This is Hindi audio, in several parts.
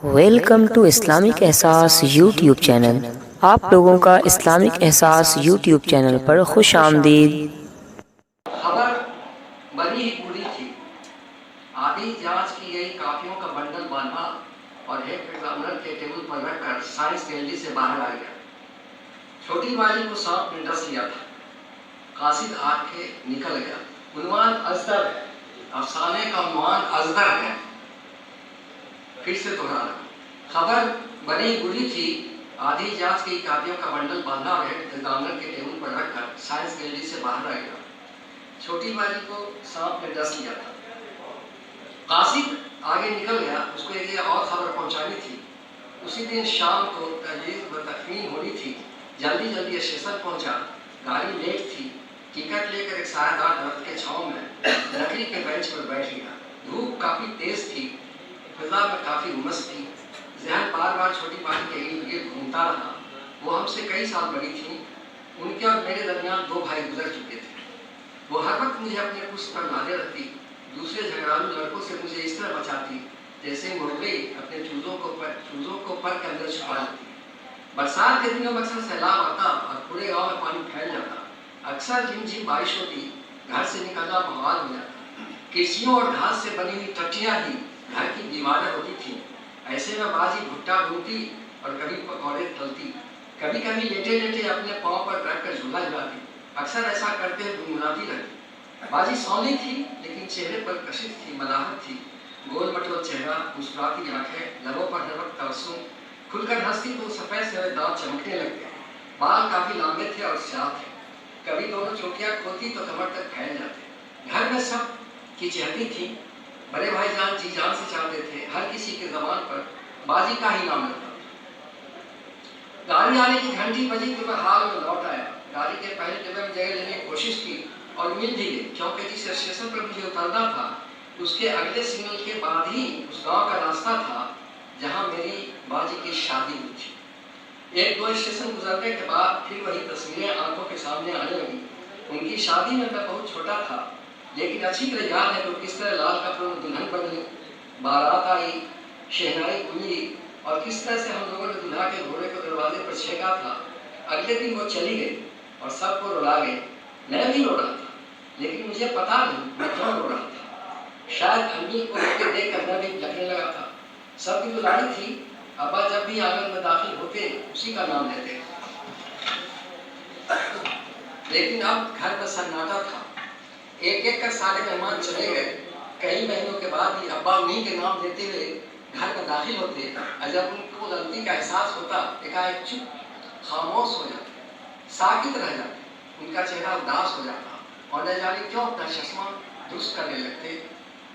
वेलकम टू इस्लामिक एहसास यूट्यूब चैनल। आप लोगों का इस्लामिक एहसास यूट्यूब चैनल पर खुश आमदीद। खबर बड़ी ही बुरी थी। आधी जांच की गई कापियों का बंडल बांधा और हेड एग्जामिनर के टेबल पर रखकर साइंस गैलरी से बाहर आ गया। छोटी बाजी को सांप ने डस लिया था। कासिद आग के निकल गया। उन्वान अजदर है, अफसाने का उन्वान अजदर है। फिर से दोहरा रहा, खबर बड़ी बुरी थी। आधी जांच की कापियों का बंडल बांधा और हेड एग्जामिनर के टेबल पर रखकर साइंस गैलरी से बाहर आ गया। छोटी बाजी को सांप ने डस लिया था। कासिद आगे निकल गया। उसको एक और खबर पहुंचानी थी। उसी दिन शाम को तजवीज़ व तकमीन होनी थी। जल्दी जल्दी स्टेशन पहुंचा। गाड़ी लेट थी। टिकट लेकर एक सायादार दरख्त के छांव में लकड़ी के बेंच पर बैठ गया। धूप काफ़ी तेज थी। फिजा में काफ़ी उमस थी। जहन बार बार छोटी बाजी के इर्द गिर्द घूमता रहा। वो हमसे कई साल बड़ी थी। उनके और मेरे दरमियान 2 भाई गुजर चुके थे। वो हर वक्त मुझे अपने पुष्ट पर लादे रखती। दूसरे झगड़ालू लड़कों से मुझे इस तरह बचाती जैसे मुर्गी अपने चूजों को पर के अंदर छुपा लेती। बरसात के दिनों में अक्सर सैलाब आता और पूरे गांव में पानी फैल जाता। अक्सर झिमझिम बारिश होती, घर से निकलना मुहाल हो जाता। कृषियों और घास से बनी हुई टट्टियां ही घर की दीवारें होती थी। ऐसे में बाजी भुट्टा भूनती और कभी पकौड़े तलती। कभी कभी लेटे लेटे अपने पाँव पर रखकर झूला झुलाती। अक्सर ऐसा करते हुए गुनगुनाती रहती। बाजी सौनी थी लेकिन चेहरे पर कशिश थी, मलाहत थी। गोल मटोल चेहरा, मुस्कुराती आंखें, लबों पर हर वक्त तबस्सुम। खुलकर हंसती तो सफेद सफेद दांत चमकने लगते। बाल काफी लंबे थे और स्याह थे। कभी दोनों चोटियां खोती तो कमर तक फैल जाते। घर में सब की चहती थी। बड़े भाईजान जी जान से चाहते थे। हर किसी के जबान पर बाजी का ही नाम लगता। गाड़ी आने की घंटी बजी तो मैं हाल में लौट आया। गाड़ी के पहले डिब्बे में जगह लेने की कोशिश की और मिल भी गई, क्योंकि जिस स्टेशन पर मुझे उतरना था उसके अगले सिग्नल के बाद ही उस गांव का रास्ता था जहां मेरी बाजी की शादी हुई थी। 1-2 स्टेशन गुजरने के बाद फिर वही तस्वीरें आंखों के सामने आने लगी। उनकी शादी में मैं बहुत छोटा था, लेकिन अच्छी तरह याद है कि किस तरह लाल कपड़ों में दुल्हन बनी, बारात आई, शहनाई गुंजी और किस तरह से हम लोगों ने दुल्हा के घोड़े को दरवाजे पर छेका था। अगले दिन वो चली गई और सबको रुला गई। मैं भी रो रहा था, लेकिन मुझे पता नहीं मैं क्यों रो रहा था। शायद अम्मी को रोते देख कर मैं भी लगने लगा था। सबकी दुलारी थी। अब्बा जब भी आंगन में दाखिल होते उसी का नाम लेते। लेकिन अब घर पर सन्नाटा था। एक एक कर सारे मेहमान चले गए। कई महीनों के बाद भी अब्बा उन्हीं के नाम लेते हुए घर में दाखिल होते और जब उनको गलती का एहसास होता एकाएक चुप खामोश हो जाते, साकित रह जाते। उनका चेहरा उदास हो जाता और न जाने क्यों अपना चश्मा दुरुस्त करने लगते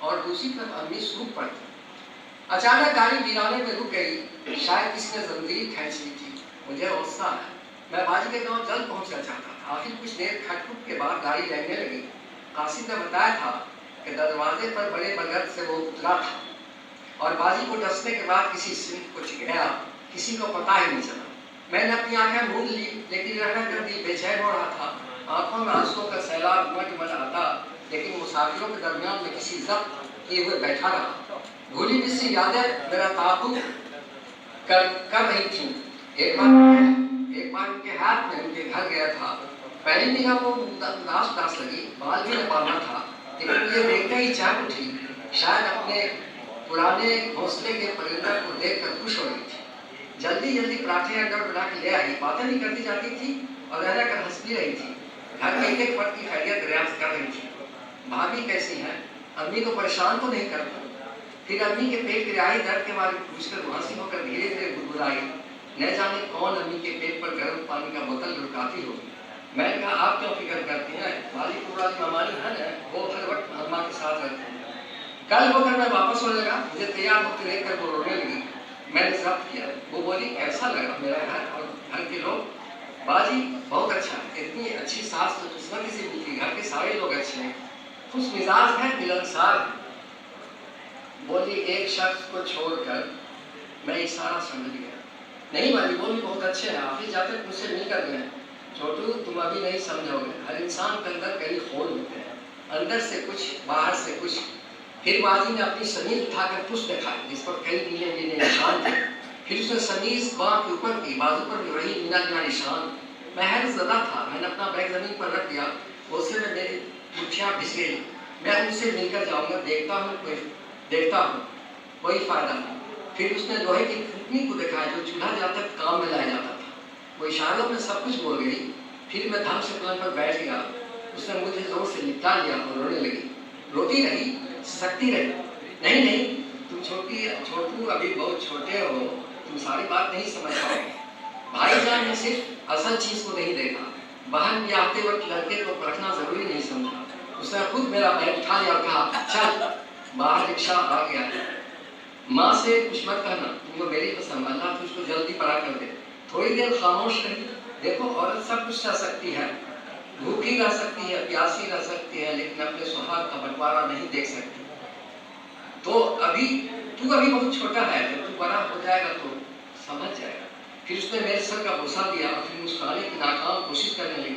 और दूसरी तरफ अम्मी सूख पड़ती। अचानक गाड़ी वीराने में रुक गई। शायद किसी ने जंजीर खींच ली थी। मुझे गुस्सा आया। मैं बाजी के गांव जल्द पहुंचना चाहता था। आखिर कुछ देर खटखुट के बाद गाड़ी लगने लगी। कासिम ने बताया था कि दरवाजे पर बड़े बगल से वो उतरा था और बाजी को डसने के बाद किसी सिंह को गया। किसी को पता ही नहीं चला। मैंने अपनी आंखें मूंद ली, लेकिन रह कर दिल बेचैन हो रहा था। आंखों में आंसुओं का सैलाब मच आता, लेकिन मुसाफिरों के दरमियान में किसी जब्त किए हुए बैठा रहा। भूली बिसरी यादें मेरा ताकुब कर रही थी। एक बार उनके हाथ में उनके घर गया था। पहली निगाह को उदास लगी। बाल भी न बांधा था, लेकिन मुझे देखते ही जाग उठी। शायद अपने पुराने घोंसले के परिंदा को देखकर खुश हो रही थी। जल्दी जल्दी पराठे अंडा बना के ले आई। बातें भी करती जाती थी और रह कर हंस भी रही थी। घर में एक फर्द की खैरियत रियाज कर रही थी। भाभी कैसी हैं? अम्मी को परेशान तो नहीं करता? फिर अम्मी के पेट की रिहाई दर्द के बारे में पूछकर उदासी होकर धीरे धीरे गुदगुदाई। न जाने कौन अम्मी के पेट पर गर्म पानी का बोतल लुढ़काती होगी। मैंने कहा, आप क्यों फिक्र करती हैं? वाली पुरानी ममानी है ना, वो हर वक्त अम्मा के साथ रहती है। कल होकर मैं वापस होने लगा। मुझे तैयार होते देखकर वो रोने लगी। मैंने जब्त किया। वो बोली, कैसा लगा मेरा घर और घर के लोग? बाजी बहुत अच्छा है। इतनी अच्छी सास तो किस्मत से मिली। घर के सारे लोग अच्छे हैं, खुश मिजाज है, मिलनसार है। बोली, एक शख्स को छोड़कर। मैं इशारा समझ गया। नहीं वाली, वो भी बहुत अच्छे हैं। ऑफिस जाकर मुझसे मिल कर गए। छोटू, तुम अभी नहीं समझोगे। हर इंसान के अंदर कई खोल होते हैं, अंदर से कुछ, बाहर से कुछ। फिर बाजी ने अपनी समीज उठाकर पुष्प दिखाई, जिस पर कई नीले नीले निशान थे। फिर उसने समीज बांह के ऊपर की, बाजू पर भी वही नीला नीला निशान। मैं हैरत ज़दा था। मैंने अपना बैग जमीन पर रख दिया। उससे में मेरी मुठ्ठियाँ भिस गई। मैं उनसे मिलकर जाऊंगा, देखता हूँ कोई फायदा नहीं। फिर उसने लोहे की फुकनी को दिखाया जो चूल्हा जहाँ तक काम में लाया जाता था। वो इशारों में सब कुछ बोल गई। फिर मैं धम से पलंग पर बैठ गया। उसने मुझे जोर से लिपटा लिया और रोने लगी। रोती रही, सकती रही। नहीं नहीं, तुम छोटू अभी बहुत छोटे हो, तुम सारी बात नहीं समझ पाओगे। भाईजान ने सिर्फ असल चीज को नहीं देखा, बहन के आते वक्त लड़के को परखना जरूरी नहीं समझा। उसने खुद मेरा बैग उठा लिया और कहा, चल बाहर रिक्शा आ गया है। माँ से कुछ मत कहना, तुमको मेरी पसंद, अल्लाह तुझको जल्दी पड़ा कर दे। थोड़ी देर खामोश रही। देखो औरत सब कुछ सह सकती है, भूखी रह सकती है, प्यासी रह सकती है, लेकिन अपने सुहाग का बंटवारा नहीं देख सकती। तो अभी तू बहुत छोटा है, जब तू बड़ा हो जाएगा तो समझ जाएगा। फिर उसने मेरे सर का बोसा दिया और फिर मुस्कुराने की नाकाम कोशिश करने लगी।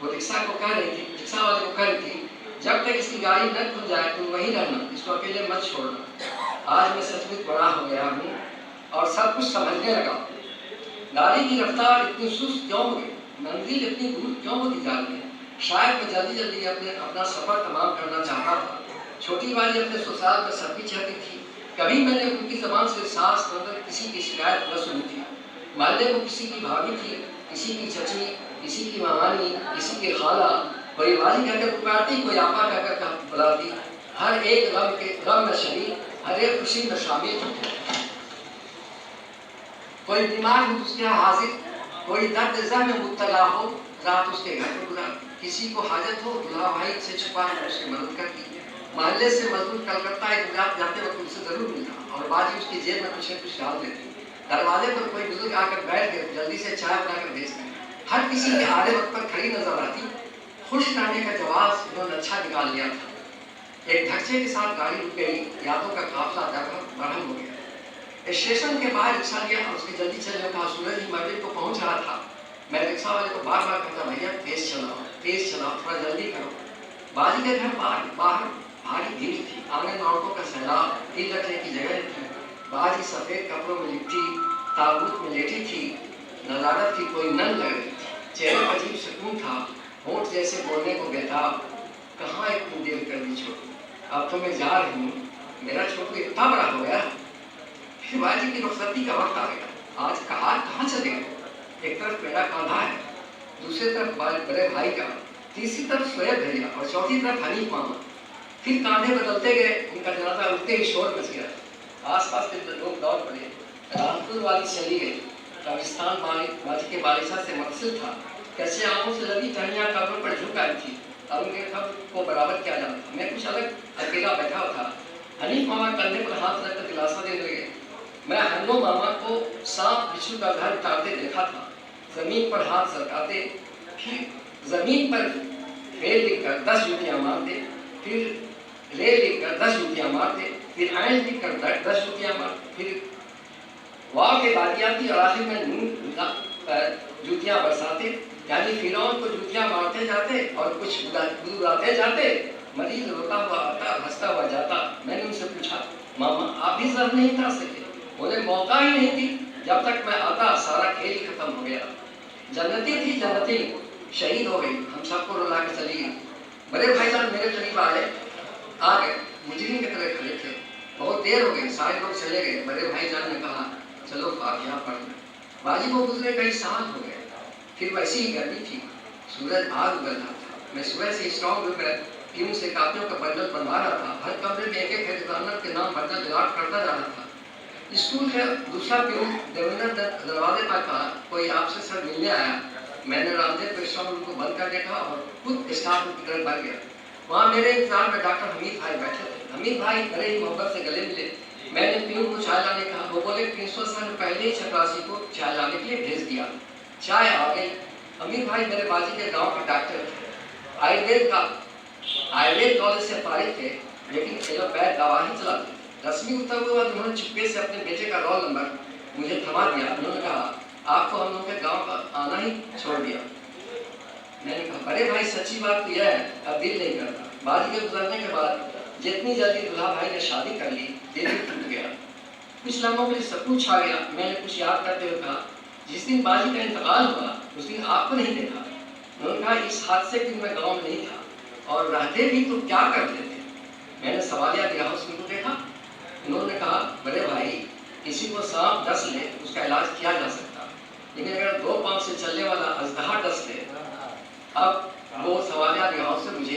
वो रिक्शा को कह रही थी, रिक्शा वाले को कह रही थी, जब तक इसकी गाड़ी न खुल जाए तुम वहीं रहना, इसको अकेले मत छोड़ना। आज मैं सचमुच बड़ा हो गया हूँ और सब कुछ समझने लगा। गाड़ी की रफ्तार इतनी सुस्त क्यों हो गई, मंजिल इतनी दूर क्यों होती जा रही है। शायद मैं जल्दी जल्दी अपना सफर तमाम करना चाहता था। छोटी वाली अपने ससुराल में सबकी चाहती थी। कभी मैंने उनकी जबान से सास नंदर किसी की शिकायत न सुनी थी। मोहल्ले को किसी की भाभी थी, किसी की चची, किसी की मामानी, किसी की खाला, कोई वाली कहकर पुकारती, कोई आपा कहकर बुलाती। हर एक गम में शरीक, हर एक खुशी में शामिल। कोई बीमार हो उसके यहाँ हाजिर, कोई दर्द ज़ह में मुब्तला हो रात उसके घर पर गुजारती। किसी को हाजत हो दुल्हा भाई से छुपा कर उसकी मदद करती। मोहल्ले से मजदूर कलकत्ता एक गुजरात जाते वक्त उनसे जरूर मिलता और बाजी उसकी जेब में कुछ न कुछ डाल देती। दरवाजे पर कोई बुजुर्ग आकर बैठ गए, जल्दी से चाय बनाकर भेजते। हर किसी के आधे वक्त पर खड़ी नजर आती। खुश रहने का जवाब उन्होंने अच्छा निकाल लिया था। एक धक्के के साथ गाड़ी रुक गई। यादों का काफिला बरहम हो गया। स्टेशन के बाहर रिक्शा लिया और उसकी जल्दी चलने का सूरज ही मगरिब को पहुंच रहा था। मैं रिक्शा वाले को बार बार कहता, भैया तेज चलाओ, थोड़ा जल्दी करो। बाजी के घर बाहर भारी भीड़ थी। आंगन औरतों का सैलाब, दिल रखने की जगह थी। बाजी सफेद कपड़ों में लिपटी ताबूत में लेटी थी। नजारत की कोई नन लग रही थी। चेहरे पर अजीब सुकून था, होंठ जैसे बोलने को बेताब। कहाँ इतनी देर कर दी छोटू, अब तो मैं जा रही हूँ। मेरा छोटू इतना बड़ा हो गया। फिर बाजी की रुखसती का वक्त आ गया। आज कहाँ चले गए। एक तरफ मेरा कांधा है, दूसरी तरफ बड़े भाई का, तीसरी तरफ सोएब भैया और चौथी तरफ हनीफ मामा। फिर कांधे बदलते गए। उनका जनाजा उठते ही शोर मच गया। आसपास के लोग दौड़ पड़े। रामपुर वाली चली गई। कब्रिस्तान बाजी के बालिशा से मकसूद था। कैसे आंखों से लगी टहनियाँ कब्रों पर झुक आई थी और उनके कब्र को बराबर किया जाता था। मैं कुछ अलग अकेला बैठा था। हनीफ मामा कंधे पर हाथ रखकर दिलासा देने लगे। मैं हन्नो मामा को सांप बिच्छू का घर उतारते देखा था, जमीन पर हाथ सरकाते, फिर जमीन पर रेल लिखकर 10 जूतियाँ मारते, फिर रेल लिखकर 10 जूतियाँ मारते, फिर आयन लिखकर 10 जूतियाँ मारते, फिर वाव के बारी आती और आखिर में नून जूतियाँ बरसाते। यानी फिरौन को जूतियाँ मारते जाते और कुछ बुलाते जाते। मरीज रोता हुआ आता, हंसता हुआ जाता। मैंने उनसे पूछा, मामा आप भी जहर नहीं उतार सके? उन्हें मौका ही नहीं थी। जब तक मैं आता सारा खेल ही खत्म हो गया। जन्नती थी जन्नती, शहीद हो गई, हम सबको रुला के चली गई। बड़े भाईजान मेरे करीब आ गए, मुजरिम की तरह खड़े थे। बहुत देर हो गई, सारे लोग चले गए। बड़े भाईजान ने कहा, चलो फातिहा पढ़ लें। बाजी को गुजरे कई साल हो गए। फिर वैसी ही गर्मी थी, सूरज आग उगल रहा था। मैं सुबह से स्ट्रॉन्ग रूम में टीम से कापियों का बंडल बनवा रहा था। हर कमरे में एक एक एग्जामिनर के नाम भरता जलाट करता जा रहा था। स्कूल का दूसरा प्यून देवेंद्र दरवाजे पर कहा, कोई आपसे सर मिलने आया। मैंने रामदेव को स्ट्रॉन्ग रूम को बंद कर देखा और खुद स्टाफ रूम की तरफ बढ़ गया। वहाँ मेरे इंतजार में डॉक्टर हमीद भाई बैठे थे। हमीद भाई बड़े ही मोहब्बत से गले मिले। मैंने प्यून को चाय लाने कहा। वो बोले, प्रिंसिपल सर ने पहले ही चपरासी को चाय लाने के लिए भेज दिया। चाय आ गई। हमीद भाई मेरे बाजी के गांव के डॉक्टर थे। आयुर्वेद कॉलेज से फारिग थे, लेकिन एलोपैथ दवा ही चलाते। रस्मी उत्तर हुआ तो उन्होंने चुप्पे से अपने बेटे का रोल नंबर मुझे थमा दिया। उन्होंने कहा, आपको हम लोग के गाँव का आना ही छोड़ दिया। मैंने कहा, अरे भाई सच्ची बात तो यह है, अब दिल नहीं करता। बाजी के गुजरने के बाद जितनी जल्दी दूल्हा भाई ने शादी कर ली, दिल ही टूट गया। कुछ लम्हों के लिए सकून छा गया। मैंने कुछ याद करते हुए कहा, जिस दिन बाजी का इंतकाल हुआ उस दिन आपको नहीं देखा। उन्होंने कहा, इस हादसे के दिन मैं गाँव में नहीं था और रहते भी तो क्या करते थे। मैंने सवालिया निगाहों से उनको देखा। उन्होंने कहा, बड़े भाई, किसी को सांप डस ले उसका इलाज किया जा सकता, लेकिन अगर 2 पांव से चलने वाला अजगहा डस ले, अब वो सवालिया निगाहों से मुझे